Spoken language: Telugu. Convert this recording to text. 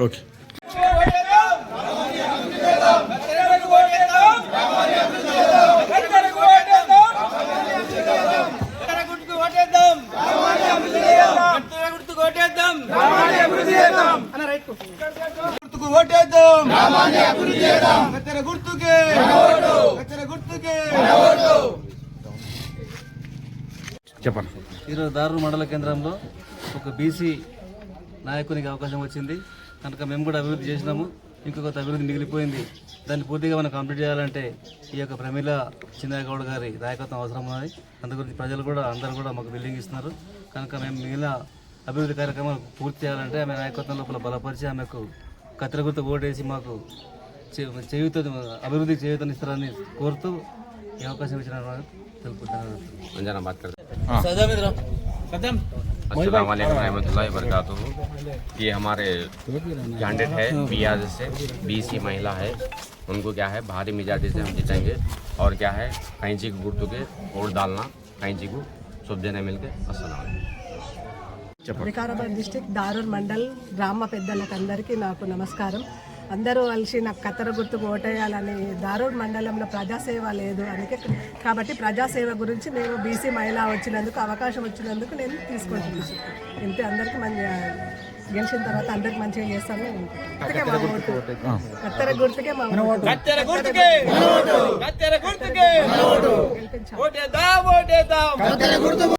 ఓకే చెప్పండి. ఈరోజు దారూర్ మండల కేంద్రంలో ఒక బీసీ నాయకునికి అవకాశం వచ్చింది కనుక మేము కూడా అభివృద్ధి చేసినాము. ఇంకొక అభివృద్ధి మిగిలిపోయింది. దాన్ని పూర్తిగా మనం కంప్లీట్ చేయాలంటే ఈ యొక్క ప్రమీల చిన్నగౌడ్ గారి నాయకత్వం అవసరం ఉన్నది. అందుగురించి ప్రజలు కూడా అందరూ కూడా మాకు బిల్డింగ్ ఇస్తున్నారు. కనుక మేము మిగిలిన అభివృద్ధి కార్యక్రమాలు పూర్తి చేయాలంటే ఆమె నాయకత్వం లోపల బలపరిచి ఆమెకు కత్తెర గుర్తు ఓటేసి మాకు చేయూత అభివృద్ధికి చేయూతనిస్తారని కోరుతూ ఈ అవకాశం ఇచ్చిన తెలుపుకుంటున్నాను. अस्सलाम वालेकुम रहमतुल्लाहि वबरकातुहू। ये हमारे कैंडिडेट है बियाज से बीसी महिला है, उनको क्या है भारी मेजॉरिटी से हम जीतेंगे और क्या है कैंची को गुर्तु के वोट डालना, कैंची को शुभ जने मिलके। अस्सलाम వికారాబాద్ డిస్ట్రిక్ట్ దారూర్ మండల్ గ్రామ పెద్దలకు అందరికీ నాకు నమస్కారం. అందరూ కలిసి నాకు కత్తెర గుర్తుకు ఓటేయాలని, దారూర్ మండలంలో ప్రజాసేవ లేదు అందుకే, కాబట్టి ప్రజాసేవ గురించి నేను బీసీ మహిళ వచ్చినందుకు అవకాశం వచ్చినందుకు నేను తీసుకుంటున్నాను. ఇంతే, అందరికీ మంచి గెలిచిన తర్వాత అందరికి మంచిగా చేస్తాను. కత్తెర గుర్తుకే మా ఓటు.